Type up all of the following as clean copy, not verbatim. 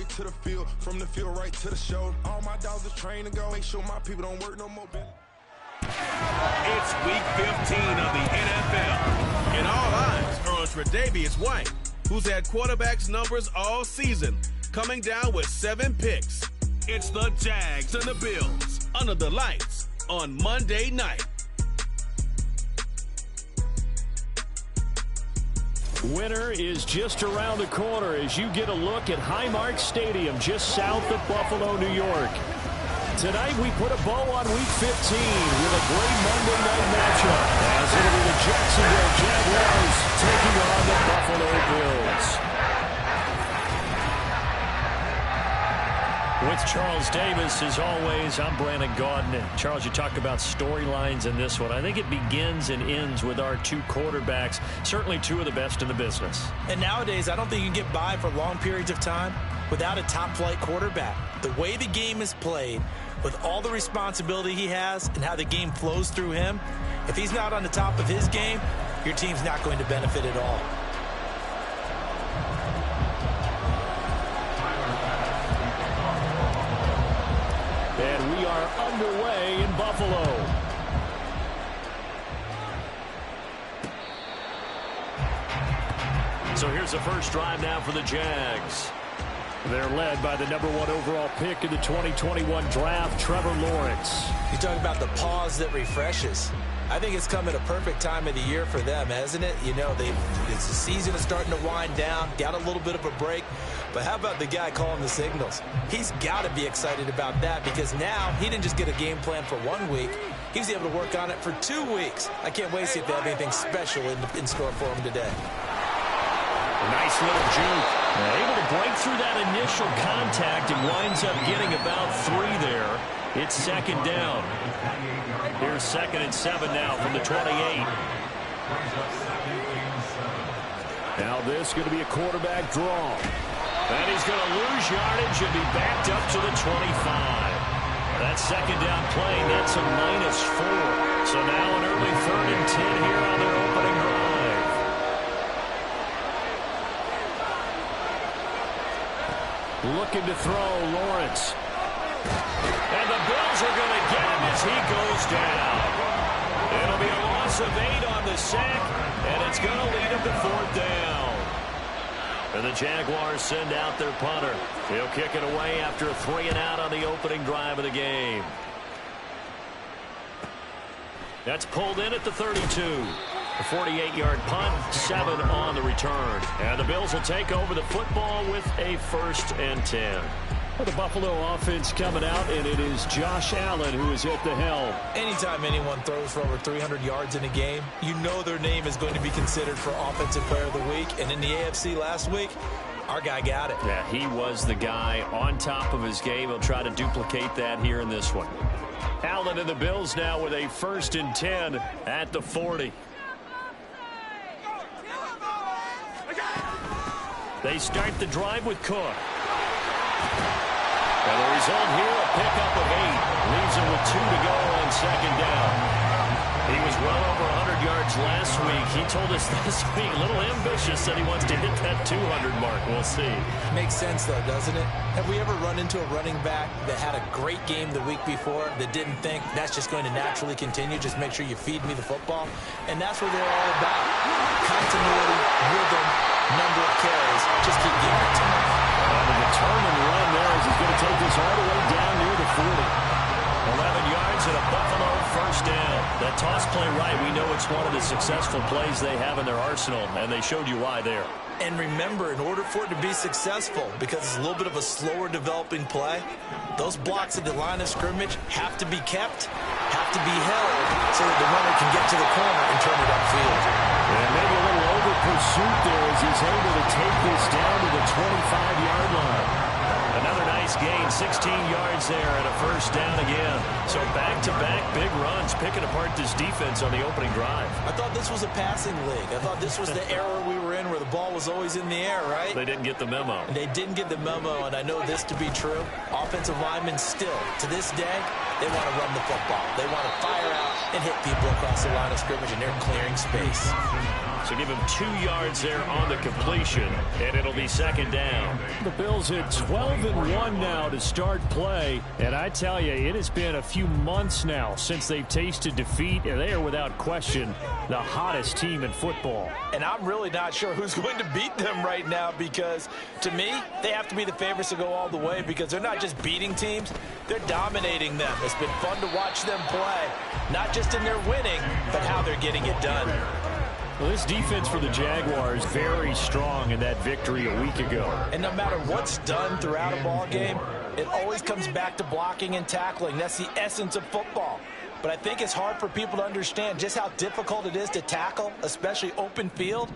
to the field, from the field right to the show. All my dogs are trained to go. Make sure my people don't work no more. It's Week 15 of the NFL. And all eyes are on Tre'Davious White, who's had quarterbacks numbers all season, coming down with 7 picks. It's the Jags and the Bills under the lights on Monday night. Winter is just around the corner as you get a look at Highmark Stadium just south of Buffalo, New York. Tonight we put a bow on Week 15 with a great Monday night matchup as it'll be the Jacksonville Jaguars taking on the Buffalo Bills. With Charles Davis, as always, I'm Brandon Gaudin. And Charles, you talk about storylines in this one. I think it begins and ends with our 2 quarterbacks, certainly 2 of the best in the business. And nowadays, I don't think you can get by for long periods of time without a top-flight quarterback. The way the game is played, with all the responsibility he has and how the game flows through him, if he's not on the top of his game, your team's not going to benefit at all. And we are underway in Buffalo. So here's the first drive now for the Jags. They're led by the #1 overall pick in the 2021 draft, Trevor Lawrence. You talk about the pause that refreshes. I think it's come at a perfect time of the year for them, hasn't it? You know, it's the season is starting to wind down, got a little bit of a break. But how about the guy calling the signals? He's got to be excited about that because now he didn't just get a game plan for 1 week. He was able to work on it for 2 weeks. I can't wait to see if they have anything special in store for him today. Nice little juke. Able to break through that initial contact and winds up getting about 3 there. It's second down. Here's 2nd and 7 now from the 28. Now this is going to be a quarterback draw. And he's going to lose yardage and be backed up to the 25. That second down play, that's a -4. So now an early 3rd and 10 here on their opening drive. Looking to throw, Lawrence. And the Bills are going to get him as he goes down. It'll be a loss of 8 on the sack, and it's going to lead him to 4th down. And the Jaguars send out their punter. He'll kick it away after a 3 and out on the opening drive of the game. That's pulled in at the 32. A 48-yard punt, 7 on the return. And the Bills will take over the football with a 1st and 10. Well, the Buffalo offense coming out, and it is Josh Allen who is at the helm. Anytime anyone throws for over 300 yards in a game, you know their name is going to be considered for Offensive Player of the Week. And in the AFC last week, our guy got it. Yeah, he was the guy on top of his game. He'll try to duplicate that here in this one. Allen and the Bills now with a 1st and 10 at the 40. They start the drive with Cook. And the result here, a pickup of 8. Leaves him with 2 to go on 2nd down. He was well over 100 yards last week. He told us this week, a little ambitious, that he wants to hit that 200 mark. We'll see. Makes sense, though, doesn't it? Have we ever run into a running back that had a great game the week before that didn't think that's just going to naturally continue? Just make sure you feed me the football. And that's what they're all about. Continuity, rhythm, number of carries. Just keep giving it to me. The determined run there as he's going to take this all the way down near the 40. 11 yards and a Buffalo 1st down. That toss play right, we know it's one of the successful plays they have in their arsenal, and they showed you why there. And remember, in order for it to be successful, because it's a little bit of a slower developing play, those blocks at the line of scrimmage have to be kept, have to be held, so that the runner can get to the corner and turn it upfield. And maybe a little over pursuit there as he's able to take this down to the 25-yard line. Another nice gain, 16 yards there and a 1st down again. So back-to-back big runs, picking apart this defense on the opening drive. I thought this was a passing league. I thought this was the era we were in where the ball was always in the air, right? They didn't get the memo. And they didn't get the memo, and I know this to be true. Offensive linemen still, to this day, They want to run the football. They want to fire out and hit people across the line of scrimmage, and they're clearing space. So give him 2 yards there on the completion, and it'll be second down. The Bills hit 12-1 now to start play. And I tell you, it has been a few months now since they've tasted defeat, and they are without question the hottest team in football. And I'm really not sure who's going to beat them right now, because to me, they have to be the favorites to go all the way, because they're not just beating teams, they're dominating them. It's been fun to watch them play, not just in their winning, but how they're getting it done. Well, this defense for the Jaguars very strong in that victory a week ago. And no matter what's done throughout a ball game, it always comes back to blocking and tackling. That's the essence of football. But I think it's hard for people to understand just how difficult it is to tackle, especially open field.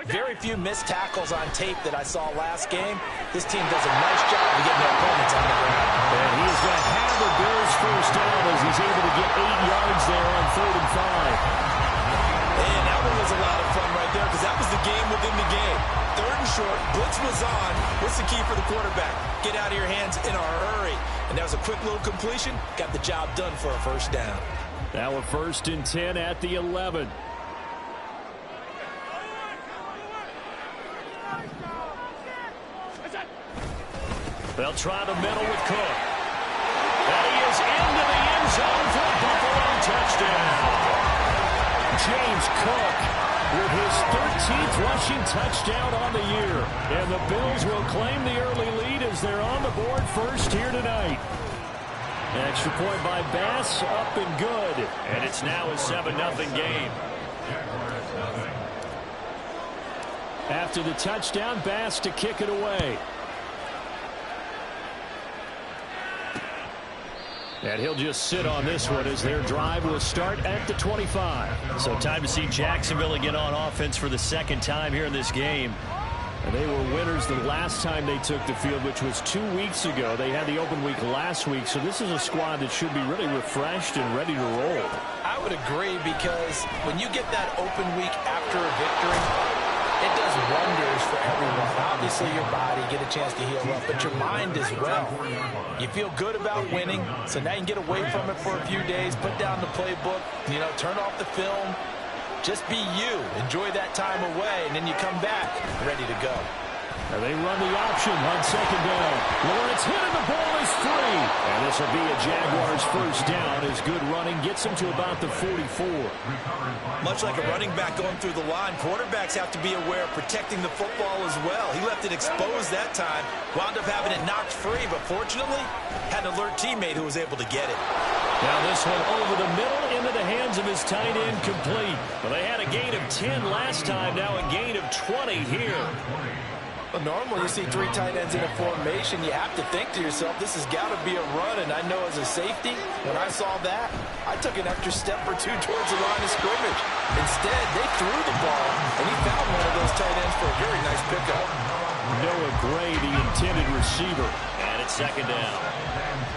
Very few missed tackles on tape that I saw last game. This team does a nice job of getting their opponents on the ground. And he is going to have the Bills first down as he's able to get 8 yards there on 3rd and 5. And that one was a lot of fun right there, because that was the game within the game. 3rd and short, blitz was on. What's the key for the quarterback? Get out of your hands in a hurry. And that was a quick little completion. Got the job done for a first down. Now a 1st and 10 at the 11. They'll try the middle with Cook. And he is into the end zone for a Buffalo touchdown. James Cook with his 13th rushing touchdown on the year. And the Bills will claim the early lead as they're on the board first here tonight. Extra point by Bass, up and good. And it's now a 7-0 game. After the touchdown, Bass to kick it away. And he'll just sit on this one as their drive will start at the 25. So time to see Jacksonville get on offense for the second time here in this game. And they were winners the last time they took the field, which was 2 weeks ago. They had the open week last week, so this is a squad that should be really refreshed and ready to roll. I would agree, because when you get that open week after a victory, it does wonders for everyone. Obviously, your body, get a chance to heal up, but your mind as well. You feel good about winning, so now you can get away from it for a few days, put down the playbook, turn off the film. Just be you. Enjoy that time away, and then you come back ready to go. Now they run the option on 2nd down. Lawrence hit and the ball is free. And this will be a Jaguars first down as good running gets him to about the 44. Much like a running back going through the line, quarterbacks have to be aware of protecting the football as well. He left it exposed that time, wound up having it knocked free, but fortunately had an alert teammate who was able to get it. Now this one over the middle into the hands of his tight end, complete. Well, they had a gain of 10 last time, now a gain of 20 here. Well, normally you see 3 tight ends in a formation, you have to think to yourself, this has got to be a run. And I know as a safety, when I saw that, I took an extra step or 2 towards the line of scrimmage. Instead, they threw the ball, and he found one of those tight ends for a very nice pickup. Noah Gray, the intended receiver. And it's 2nd down.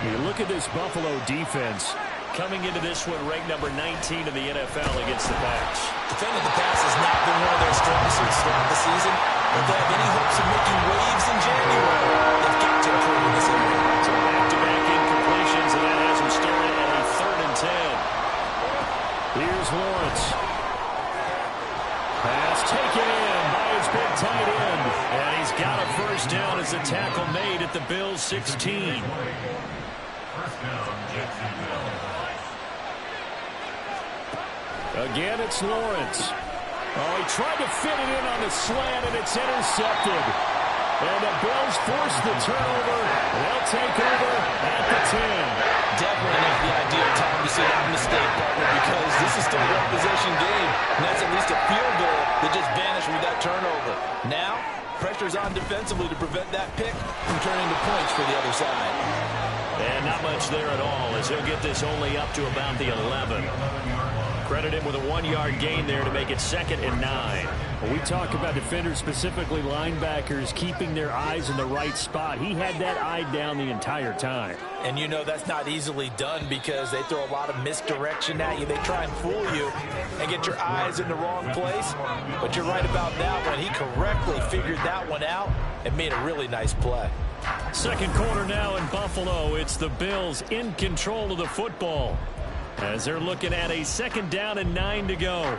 You look at this Buffalo defense. Coming into this one, ranked number 19 in the NFL against the pass. Defending the pass has not been one of their strong suits throughout the season. If they have any hopes of making waves in January, they've got to improve in this area. So back-to-back incompletions, and that has them staring at a 3rd and 10. Here's Lawrence. Pass taken in by his big tight end. And he's got a first down as the tackle made at the Bills' 16. Again, it's Lawrence. Oh, he tried to fit it in on the slant, and it's intercepted. And the Bills force the turnover. They'll take over at the 10. Definitely not the ideal time to see that mistake, partner, because this is still a one-possession game. And that's at least a field goal that just vanished with that turnover. Now, pressure's on defensively to prevent that pick from turning to points for the other side. And not much there at all, as he'll get this only up to about the 11. Credit him with a 1-yard gain there to make it 2nd and 9. When we talk about defenders, specifically linebackers, keeping their eyes in the right spot, he had that eye down the entire time. And you know that's not easily done because they throw a lot of misdirection at you. They try and fool you and get your eyes in the wrong place. But you're right about that one. He correctly figured that one out and made a really nice play. Second quarter now in Buffalo. It's the Bills in control of the football as they're looking at a 2nd down and 9 to go.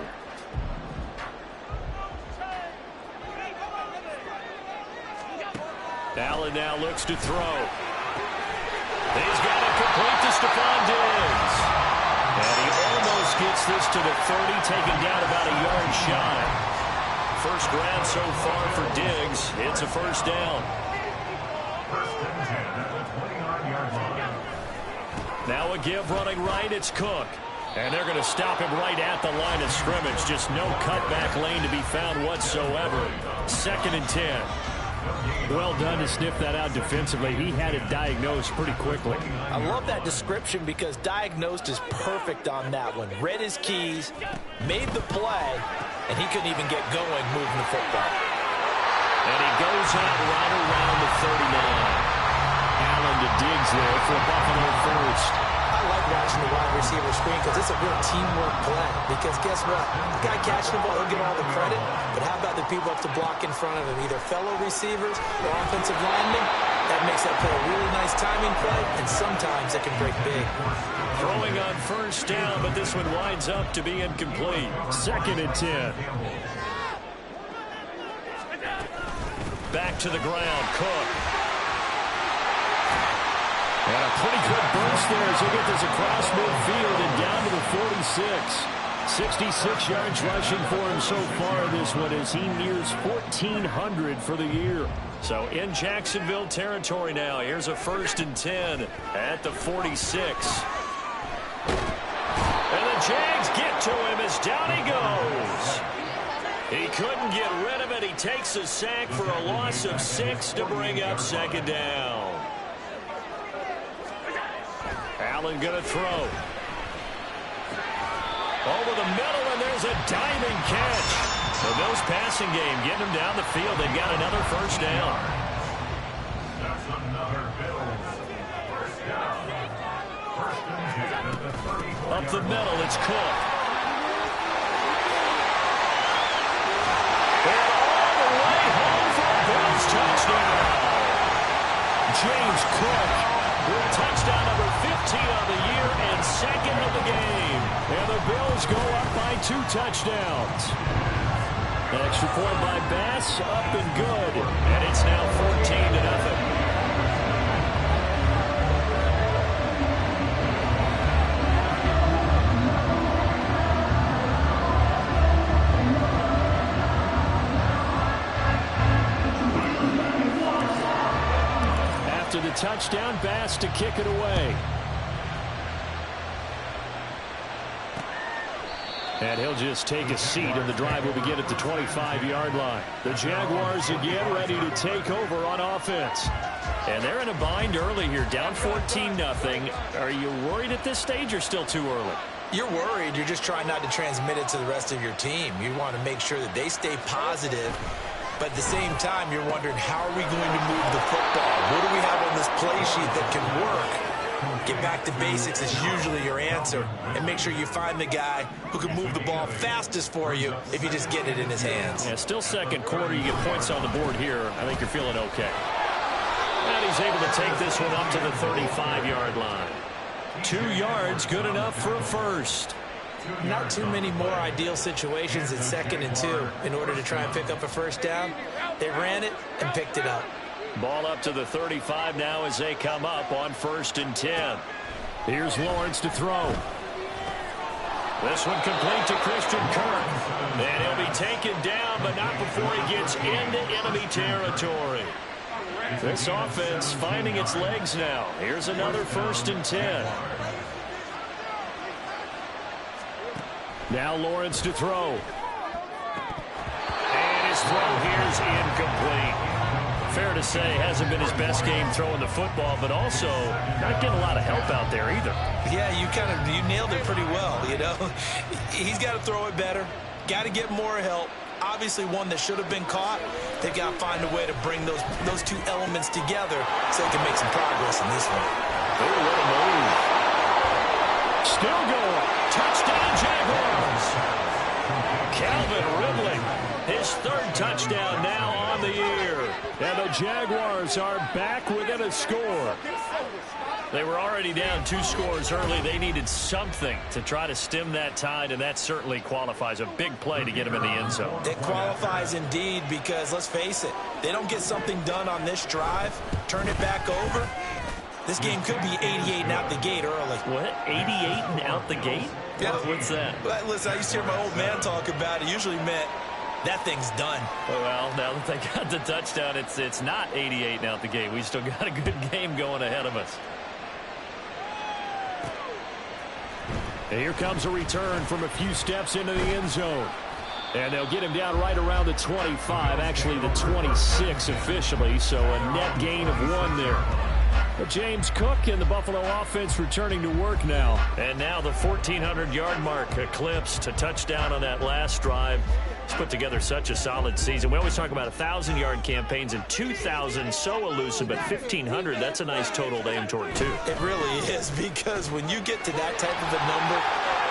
Allen now looks to throw. He's got it complete to Stephon Diggs. And he almost gets this to the 30, taken down about a yard shy. First round so far for Diggs. It's a 1st down. Now a give running right. It's Cook. And they're going to stop him right at the line of scrimmage. Just no cutback lane to be found whatsoever. 2nd and 10. Well done to sniff that out defensively. He had it diagnosed pretty quickly. I love that description because diagnosed is perfect on that one. Read his keys, made the play, and he couldn't even get going moving the football. And he goes out right around the 39. Allen to Diggs there for Buffalo first. I like watching the wide receiver screen because it's a real teamwork play. Because guess what? The guy catching the ball, he'll get all the credit. But how about the people up to block in front of him? Either fellow receivers or offensive linemen. That makes that play a really nice timing play. And sometimes it can break big. Throwing on 1st down, but this one winds up to be incomplete. 2nd and 10. Back to the ground. Cook. And a pretty good burst there as he gets this across midfield and down to the 46. 66 yards rushing for him so far this one as he nears 1,400 for the year. So in Jacksonville territory now. Here's a 1st and 10 at the 46. And the Jags get to him as down he goes. He couldn't get rid of it. He takes a sack for a loss of 6 to bring up 2nd down. Allen going to throw. Over the middle, and there's a diving catch. The Bills passing game getting them down the field. They've got another 1st down. That's another Bills 1st down. 1st and 10 at the 34. Up the middle, it's Cook. And all the way home for a Bills touchdown. James Cook with touchdown number 15 on the year and 2nd of the game. And the Bills go up by 2 touchdowns. Extra point by Bass, up and good. And it's now 14-0. After the touchdown, Bass to kick it away. And he'll just take a seat, and the drive will begin at the 25-yard line. The Jaguars again ready to take over on offense. And they're in a bind early here, down 14-0. Are you worried at this stage or still too early? You're worried. You're just trying not to transmit it to the rest of your team. You want to make sure that they stay positive. But at the same time, you're wondering, how are we going to move the football? What do we have on this play sheet that can work? Get back to basics is usually your answer. And make sure you find the guy who can move the ball fastest for you if you just get it in his hands. Yeah, still 2nd quarter. You get points on the board here. I think you're feeling okay. And he's able to take this one up to the 35-yard line. 2 yards, good enough for a 1st. Not too many more ideal situations at 2nd and 2 in order to try and pick up a 1st down. They ran it and picked it up. Ball up to the 35 now as they come up on 1st and 10. Here's Lawrence to throw. This one complete to Christian Kirk. And he'll be taken down, but not before he gets into enemy territory. This offense finding its legs now. Here's another 1st and 10. Now Lawrence to throw. And his throw here's incomplete. Fair to say, hasn't been his best game throwing the football, but also not getting a lot of help out there either. Yeah, you nailed it pretty well, you know. He's got to throw it better, got to get more help, Obviously one that should have been caught. They've got to find a way to bring those two elements together so they can make some progress in this one. Oh, what a move. Still going. Touchdown, Jaguars. Calvin Ridley, his third touchdown now on the year. And the Jaguars are back within a score. They were already down 2 scores early. They needed something to try to stem that tide, and that certainly qualifies. A big play to get him in the end zone. It qualifies indeed because, let's face it, they don't get something done on this drive, turn it back over, this game could be 88 and out the gate early. What? 88 and out the gate? Yeah. What's that? Well, listen, I used to hear my old man talk about it. Usually meant that thing's done. Well, now that they got the touchdown, it's not 88 and out the gate. We still got a good game going ahead of us. And here comes a return from a few steps into the end zone. And they'll get him down right around the 25, actually the 26 officially, so a net gain of 1 there. But James Cook and the Buffalo offense returning to work now. And now the 1,400-yard mark eclipsed, a touchdown on that last drive. He's put together such a solid season. We always talk about 1,000-yard campaigns, and 2,000 so elusive, but 1,500, that's a nice total to aim toward, too. It really is, because when you get to that type of a number,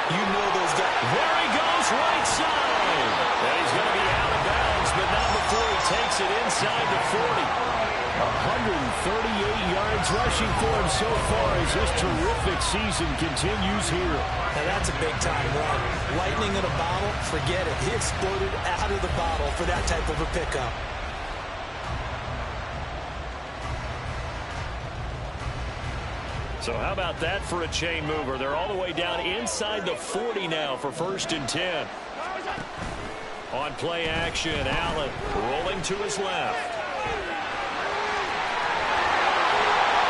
you know those guys. There he goes, right side. And he's going to be out of bounds, but not before he takes it inside the 40. 138 yards rushing for him so far as this terrific season continues here. Now that's a big-time run. Lightning in a bottle, forget it. He exploded out of the bottle for that type of a pickup. So how about that for a chain mover? They're all the way down inside the 40 now for 1st and 10. On play action, Allen rolling to his left.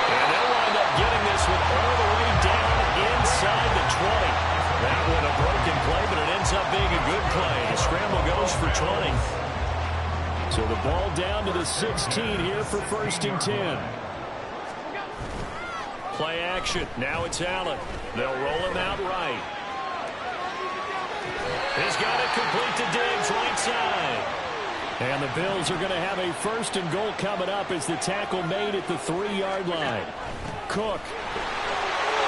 And they'll wind up getting this one all the way down inside the 20. That one a broken play, but it ends up being a good play. The scramble goes for 20. So the ball down to the 16 here for 1st and 10. Play action. Now it's Allen. They'll roll him out right. He's got it complete to Diggs, right side. And the Bills are going to have a 1st and goal coming up as the tackle made at the 3-yard line. Cook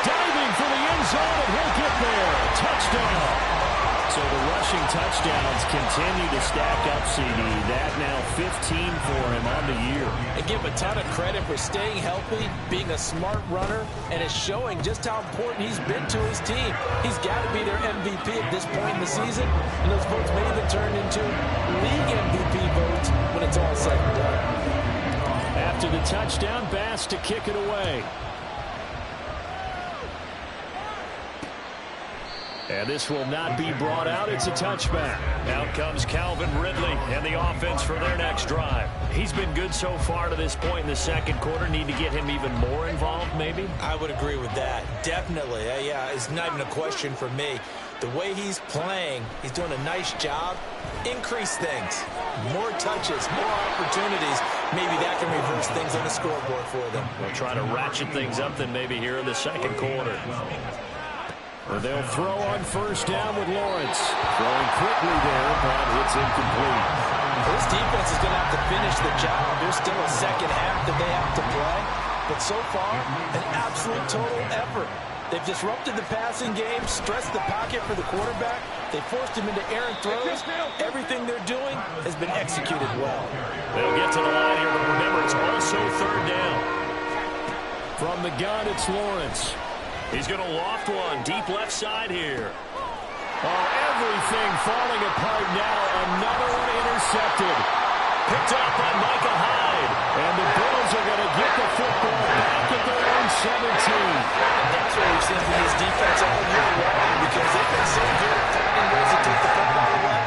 diving for the end zone, and he'll get there. Touchdown. So the rushing touchdowns continue to stack up, CD. That now 15 for him on the year. I give him a ton of credit for staying healthy, being a smart runner, and it's showing just how important he's been to his team. He's got to be their MVP at this point in the season, and those votes may even turn into league MVP votes when it's all said and done. After the touchdown, Bass to kick it away. And this will not be brought out. It's a touchback. Out comes Calvin Ridley and the offense for their next drive. He's been good so far to this point in the second quarter. Need to get him even more involved, maybe? I would agree with that. Definitely. Yeah, it's not even a question for me. The way he's playing, he's doing a nice job. Increase things. More touches, more opportunities. Maybe that can reverse things on the scoreboard for them. We'll try to ratchet things up then maybe here in the second quarter. They'll throw on 1st down with Lawrence. Throwing quickly there, but it's incomplete. This defense is going to have to finish the job. There's still a second half that they have to play. But so far, an absolute total effort. They've disrupted the passing game, stressed the pocket for the quarterback. They forced him into errant throws. Everything they're doing has been executed well. They'll get to the line here, but remember, it's also 3rd down. From the gun, it's Lawrence. He's going to loft one deep left side here. Oh, everything falling apart now. Another one intercepted. Picked up by Micah Hyde. And the Bills are going to get the football back at their own 17. And that's what we've seen from this defense all year long, because they've been so good at finding ways to take the football away.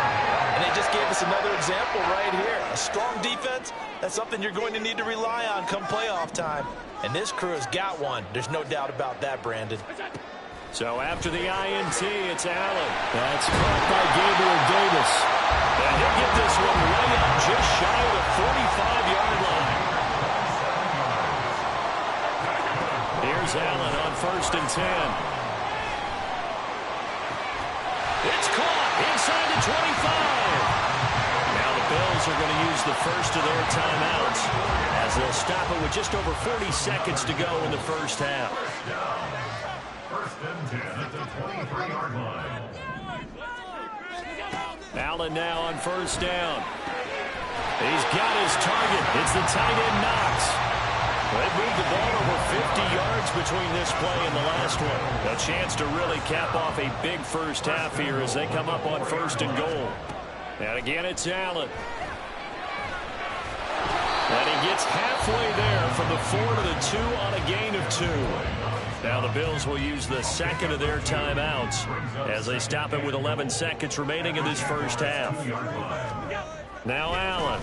And they just gave us another example right here. A strong defense, that's something you're going to need to rely on come playoff time. And this crew has got one. There's no doubt about that, Brandon. So after the INT, it's Allen. That's caught by Gabriel Davis. And he'll get this one way up just shy of the 45-yard line. Here's Allen on 1st and 10. It's caught inside the 25. Bills are going to use the first of their timeouts as they'll stop it with just over 40 seconds to go in the first half. First and 10 at the 23-yard line. Allen now on first down. He's got his target. It's the tight end Knox. They've moved the ball over 50 yards between this play and the last one. A chance to really cap off a big first half here as they come up on first and goal. And again, it's Allen. And he gets halfway there from the 4 to the 2 on a gain of 2. Now the Bills will use the second of their timeouts as they stop it with 11 seconds remaining in this first half. Now Allen.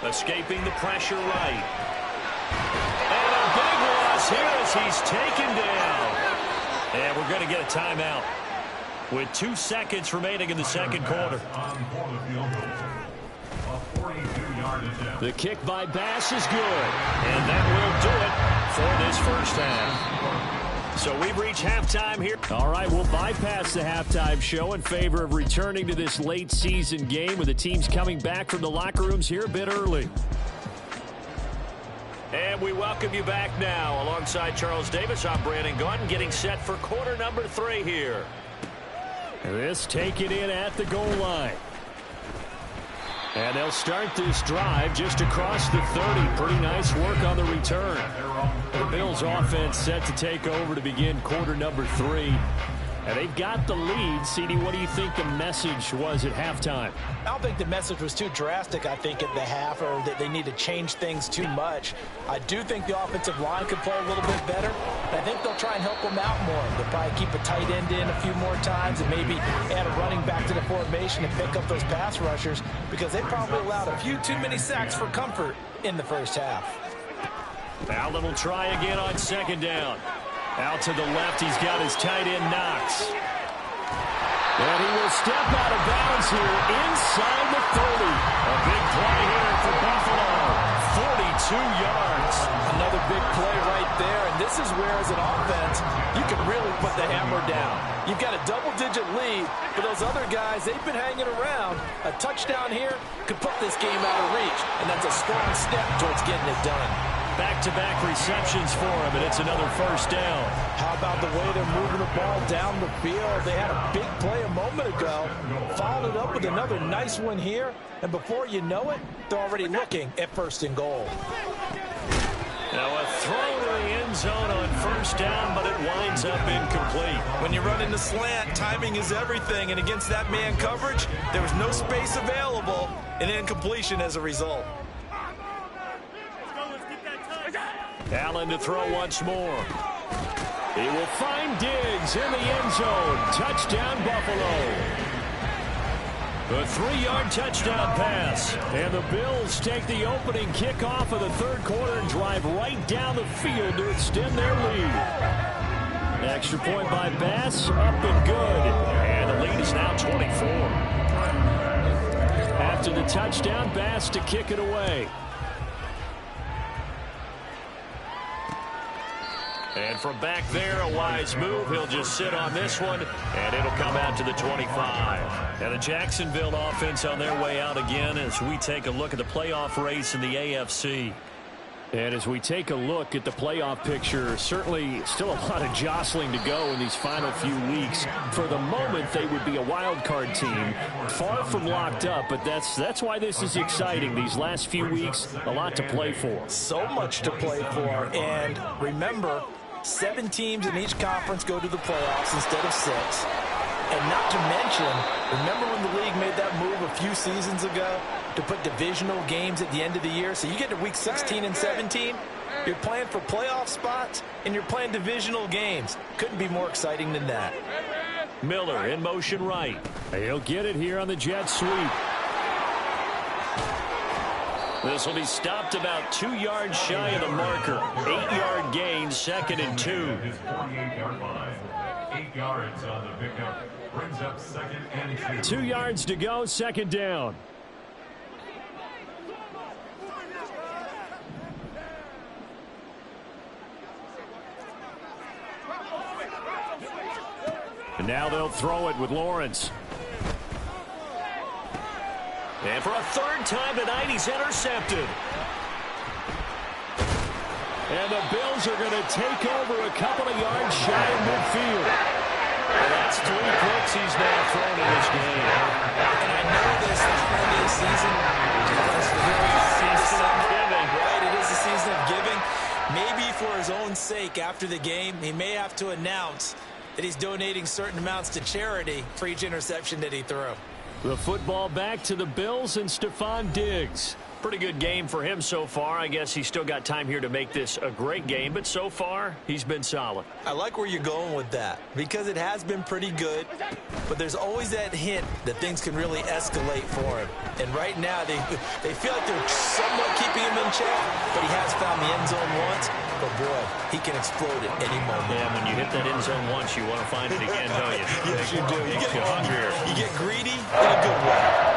Escaping the pressure right. And a big loss here as he's taken down. And we're going to get a timeout with 2 seconds remaining in the second quarter. The kick by Bass is good. And that will do it for this first half. So we've reached halftime here. All right, we'll bypass the halftime show in favor of returning to this late season game with the teams coming back from the locker rooms here a bit early. And we welcome you back now. Alongside Charles Davis, I'm Brandon Gaudin, getting set for quarter number 3 here. This taken in at the goal line. And they'll start this drive just across the 30. Pretty nice work on the return. The Bills offense set to take over to begin quarter number 3. And they've got the lead. CD, what do you think the message was at halftime? I don't think the message was too drastic, I think, at the half, or that they need to change things too much. I do think the offensive line could play a little bit better. And I think they'll try and help them out more. They'll probably keep a tight end in a few more times and maybe add a running back to the formation and pick up those pass rushers, because they probably allowed a few too many sacks for comfort in the first half. Allen will try again on second down. Out to the left, he's got his tight end Knox. And he will step out of bounds here inside the 30. A big play here for Buffalo. 42 yards. Another big play right there, and this is where, as an offense, you can really put the hammer down. You've got a double-digit lead, but those other guys, they've been hanging around. A touchdown here could put this game out of reach, and that's a strong step towards getting it done. Back-to-back receptions for him, and it's another first down. How about the way they're moving the ball down the field? They had a big play a moment ago, followed it up with another nice one here, and before you know it, they're already looking at first and goal. Now a throw to the end zone on first down, but it winds up incomplete. When you run into slant, timing is everything, and against that man coverage, there was no space available, and incompletion as a result. Allen to throw once more. He will find Diggs in the end zone. Touchdown, Buffalo. The 3-yard touchdown pass. And the Bills take the opening kickoff of the third quarter and drive right down the field to extend their lead. Extra point by Bass, up and good. And the lead is now 24. After the touchdown, Bass to kick it away. And from back there, a wise move. He'll just sit on this one, and it'll come out to the 25. And the Jacksonville offense on their way out again as we take a look at the playoff race in the AFC. And as we take a look at the playoff picture, certainly still a lot of jostling to go in these final few weeks. For the moment, they would be a wild card team, far from locked up, but that's why this is exciting. These last few weeks, a lot to play for. So much to play for, and remember, 7 teams in each conference go to the playoffs instead of 6. And not to mention, remember when the league made that move a few seasons ago to put divisional games at the end of the year? So you get to week 16 and 17, you're playing for playoff spots, and you're playing divisional games. Couldn't be more exciting than that. Miller in motion right. He'll get it here on the jet sweep. This will be stopped about 2 yards shy of the marker. 8-yard gain, 2nd and 2. 48-yard line. 8 yards on the pickup. Brings up 2nd and 2. 2 yards to go, 2nd down. And now they'll throw it with Lawrence. And for a third time tonight, he's intercepted. And the Bills are going to take over a couple of yards shy of midfield. And that's 3 picks he's now thrown in this game. And I know this holiday season is the season of giving, right? It is the season of giving. Maybe for his own sake after the game, he may have to announce that he's donating certain amounts to charity for each interception that he threw. The football back to the Bills and Stephon Diggs. Pretty good game for him so far. I guess he's still got time here to make this a great game, but so far, he's been solid. I like where you're going with that because it has been pretty good, but there's always that hint that things can really escalate for him. And right now, they feel like they're somewhat keeping him in check, but he has found the end zone once. But, boy, he can explode at any moment. Yeah, when you hit that end zone once, you want to find it again, don't you? Yes, you do. You get hungrier. You get greedy in a good way.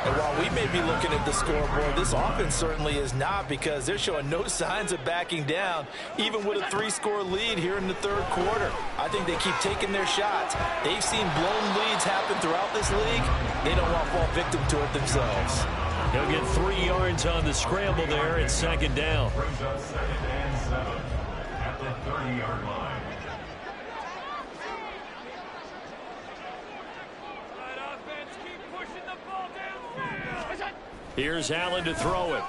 And while we may be looking at the scoreboard, this offense certainly is not because they're showing no signs of backing down, even with a 3-score lead here in the third quarter. I think they keep taking their shots. They've seen blown leads happen throughout this league. They don't want to fall victim to it themselves. He'll get 3 yards on the scramble there at second down. Brings up 2nd and 7 at the 30-yard line. Here's Allen to throw it.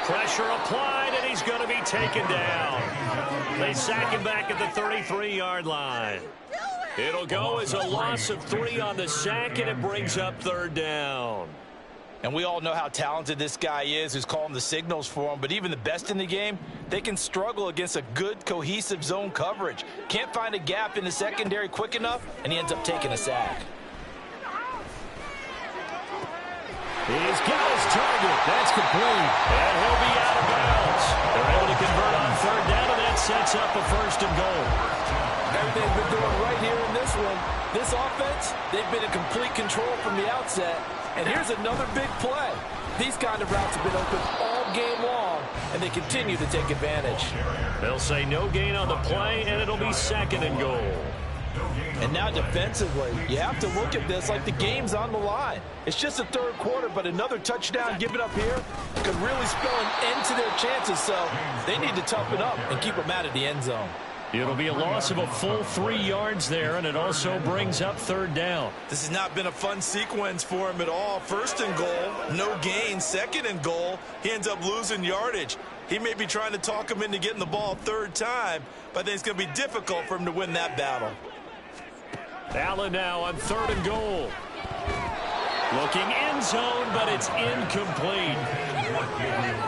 Pressure applied, and he's going to be taken down. They sack him back at the 33-yard line. It'll go as a loss of 3 on the sack, and it brings up third down. And we all know how talented this guy is who's calling the signals for him, but even the best in the game, they can struggle against a good, cohesive zone coverage. Can't find a gap in the secondary quick enough, and he ends up taking a sack. He's got his target. That's complete. And he'll be out of bounds. They're able to convert on third down, and that sets up a 1st and goal. Everything's been doing right here in this one. This offense, they've been in complete control from the outset. And here's another big play. These kind of routes have been open all game long, and they continue to take advantage. They'll say no gain on the play, and it'll be 2nd and goal. And now defensively, you have to look at this like the game's on the line. It's just the third quarter, but another touchdown given up here could really spell an end to their chances. So they need to toughen up and keep them out of the end zone. It'll be a loss of a full 3 yards there, and it also brings up third down. This has not been a fun sequence for him at all. 1st and goal, no gain. 2nd and goal, he ends up losing yardage. He may be trying to talk him into getting the ball 3rd time, but I think it's going to be difficult for him to win that battle. Allen now on 3rd and goal. Looking end zone, but it's incomplete.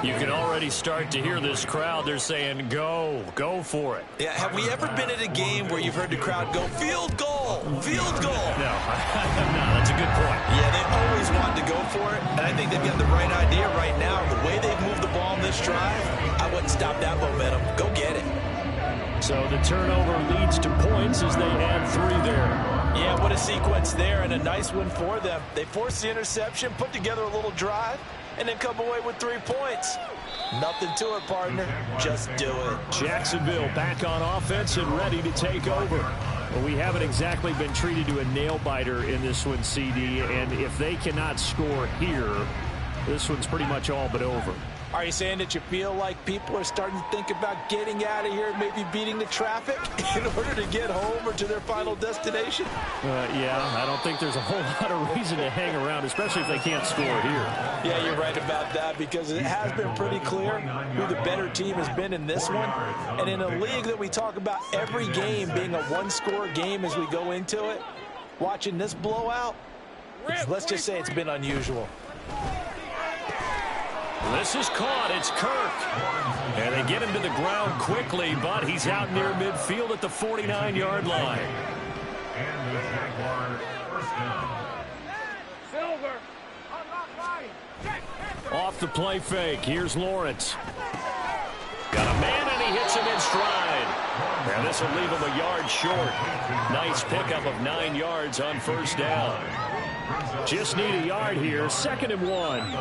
You can already start to hear this crowd. They're saying, go for it. Yeah, have we ever been at a game where you've heard the crowd go, field goal, field goal? No, no, that's a good point. Yeah, they've always wanted to go for it, and I think they've got the right idea right now. The way they've moved the ball in this drive, I wouldn't stop that momentum. Go get it. So the turnover leads to points as they add 3 there. Yeah, what a sequence there, and a nice one for them. They forced the interception, put together a little drive, and then come away with 3 points. Nothing to it, partner. Just do it. Jacksonville back on offense and ready to take over. Well, we haven't exactly been treated to a nail-biter in this one, CD, and if they cannot score here, this one's pretty much all but over. Are you saying that you feel like people are starting to think about getting out of here, maybe beating the traffic in order to get home or to their final destination? Yeah, I don't think there's a whole lot of reason to hang around, especially if they can't score here. Yeah, you're right about that because it has been pretty clear who the better team has been in this one. And in a league that we talk about every game being a 1-score game as we go into it, watching this blowout, let's just say it's been unusual. This is caught. It's Kirk. And they get him to the ground quickly, but he's out near midfield at the 49-yard line. And the Jaguars 1st down. Silver. Off the play fake. Here's Lawrence. Got a man, and he hits him in stride. And this will leave him a yard short. Nice pickup of 9 yards on 1st down. Just need a yard here. 2nd and 1.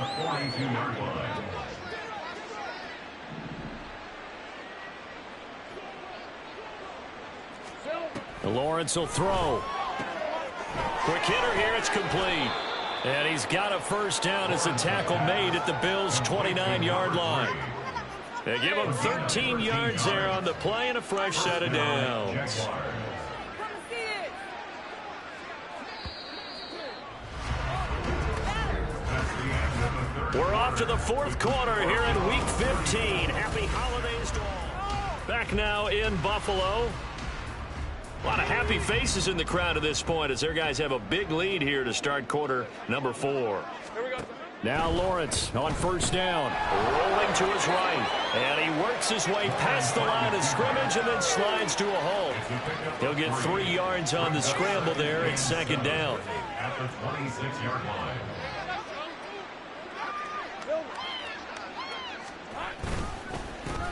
Lawrence will throw. Quick hitter here. It's complete. And he's got a first down as a tackle made at the Bills' 29-yard line. They give him 13 yards there on the play and a fresh set of downs. We're off to the fourth quarter here in Week 15. Happy holidays to all. Back now in Buffalo. A lot of happy faces in the crowd at this point as their guys have a big lead here to start quarter number 4. Now Lawrence on first down, rolling to his right, and he works his way past the line of scrimmage and then slides to a halt. He'll get 3 yards on the scramble there at second down. At the 26-yard line.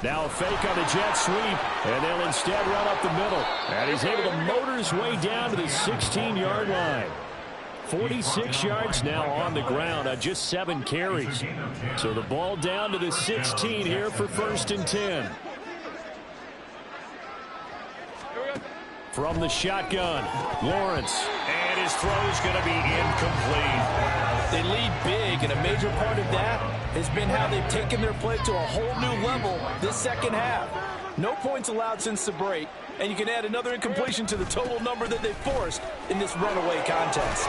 Now a fake on the jet sweep, and they'll instead run up the middle. And he's able to motor his way down to the 16-yard line. 46 yards now on the ground on just 7 carries. So the ball down to the 16 here for 1st and 10. From the shotgun, Lawrence. And his throw's going to be incomplete. They lead big, and a major part of that has been how they've taken their play to a whole new level this second half. No points allowed since the break, and you can add another incompletion to the total number that they forced in this runaway contest.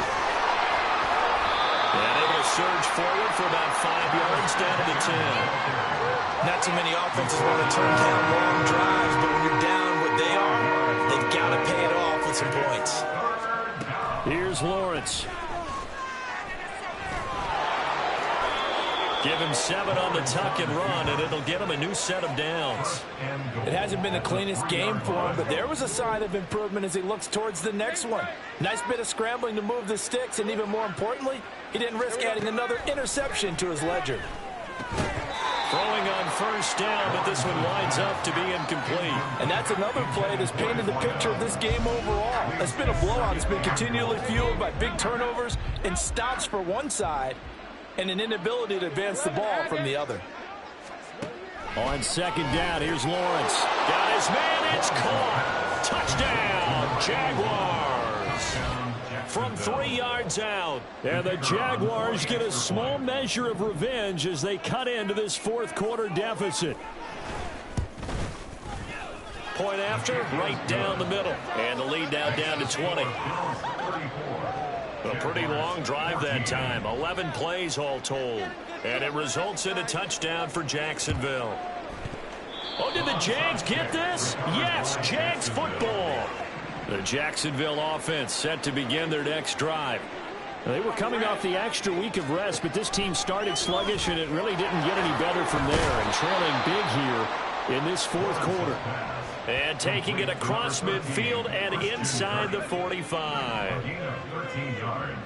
And able to surge forward for about 5 yards down to the 10. Not too many offenses want to turn down long drives, but when you're down what they are, they've got to pay it off with some points. Here's Lawrence. Give him 7 on the tuck and run, and it'll get him a new set of downs. It hasn't been the cleanest game for him, but there was a sign of improvement as he looks towards the next one. Nice bit of scrambling to move the sticks, and even more importantly, he didn't risk adding another interception to his ledger. Throwing on first down, but this one winds up to be incomplete. And that's another play that's painted the picture of this game overall. It's been a blowout. It's been continually fueled by big turnovers and stops for one side, and an inability to advance the ball from the other. On second down, here's Lawrence. Got his man, it's caught. Touchdown, Jaguars. From 3 yards out. And the Jaguars get a small measure of revenge as they cut into this fourth quarter deficit. Point after, right down the middle. And the lead now down to 20. A pretty long drive that time. 11 plays all told. And it results in a touchdown for Jacksonville. Oh, did the Jags get this? Yes, Jags football. The Jacksonville offense set to begin their next drive. They were coming off the extra week of rest, but this team started sluggish, and it really didn't get any better from there. And trailing big here in this fourth quarter. And taking it across midfield and inside the 45. Gain of 13 yards.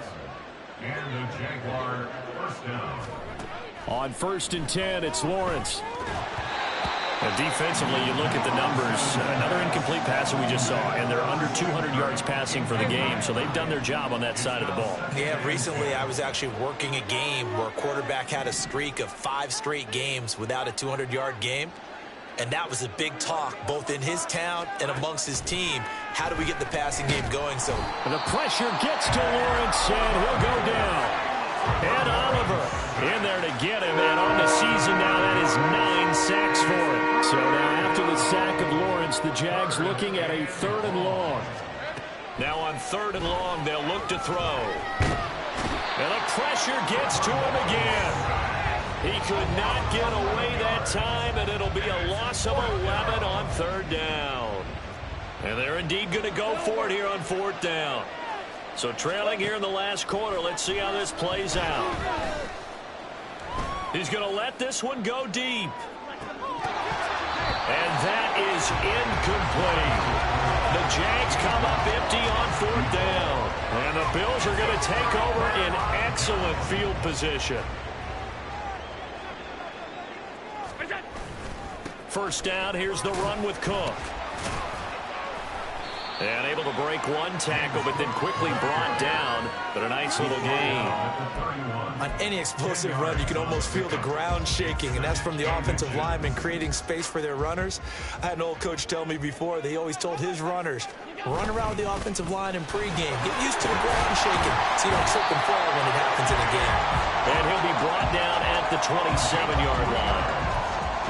And the Jaguar first down. On 1st and 10, it's Lawrence. Defensively, you look at the numbers. Another incomplete pass that we just saw, and they're under 200 yards passing for the game, so they've done their job on that side of the ball. Yeah, recently I was actually working a game where a quarterback had a streak of 5 straight games without a 200-yard game. And that was a big talk, both in his town and amongst his team. How do we get the passing game going? So the pressure gets to Lawrence, and he'll go down. And Oliver in there to get him. And on the season now, that is 9 sacks for him. So now after the sack of Lawrence, the Jags looking at a 3rd and long. Now on 3rd and long, they'll look to throw. And the pressure gets to him again. He could not get away that time, and it'll be a loss of 11 on 3rd down. And they're indeed going to go for it here on 4th down. So trailing here in the last quarter, let's see how this plays out. He's going to let this one go deep. And that is incomplete. The Jags come up empty on 4th down. And the Bills are going to take over in excellent field position. First down, here's the run with Cook. And able to break one tackle, but then quickly brought down. But a nice little gain. On any explosive run, you can almost feel the ground shaking, and that's from the offensive linemen creating space for their runners. I had an old coach tell me before, they always told his runners, run around the offensive line in pregame. Get used to the ground shaking so you don't trip and fall when it happens in a game. And he'll be brought down at the 27-yard line.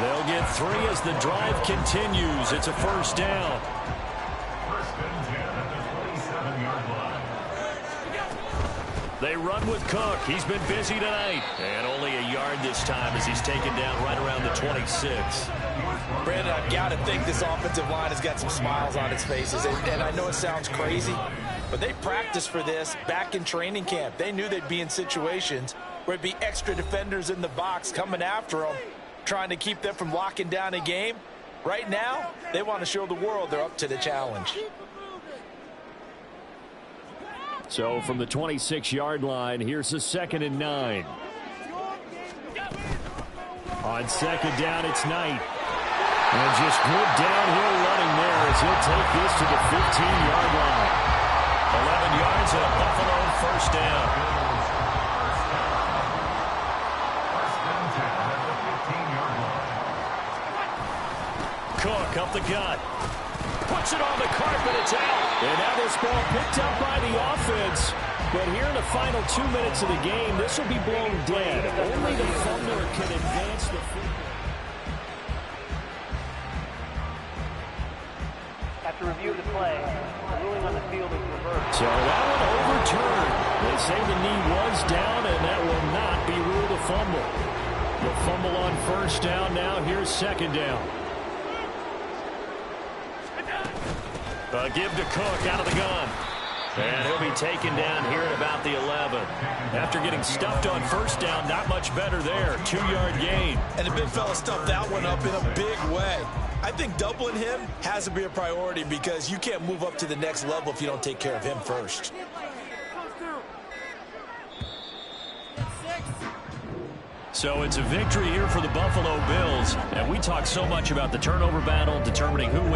They'll get 3 as the drive continues. It's a first down. They run with Cook. He's been busy tonight. And only a yard this time as he's taken down right around the 26. Brandon, I've got to think this offensive line has got some smiles on its faces. And I know it sounds crazy, but they practiced for this back in training camp. They knew they'd be in situations where it'd be extra defenders in the box coming after them, trying to keep them from locking down a game. Right now, they want to show the world they're up to the challenge. So from the 26-yard line, here's the 2nd and 9. On second down, it's Knight. And just good downhill running there as he'll take this to the 15-yard line. 11 yards and a Buffalo first down. Cook up the gut. Puts it on the carpet, it's out. And now this ball picked up by the offense. But here in the final 2 minutes of the game, this will be blown dead. Only the fumbler can advance the field. After review of the play, the ruling on the field is reversed. So that one overturned. They say the knee was down, and that will not be ruled a fumble. The fumble on first down now. Here's second down. Give to Cook out of the gun. And he'll be taken down here at about the 11. After getting stuffed on first down, not much better there. 2-yard gain. And the big fella stuffed that one up in a big way. I think doubling him has to be a priority because you can't move up to the next level if you don't take care of him first. So it's a victory here for the Buffalo Bills. And we talk so much about the turnover battle, determining who wins.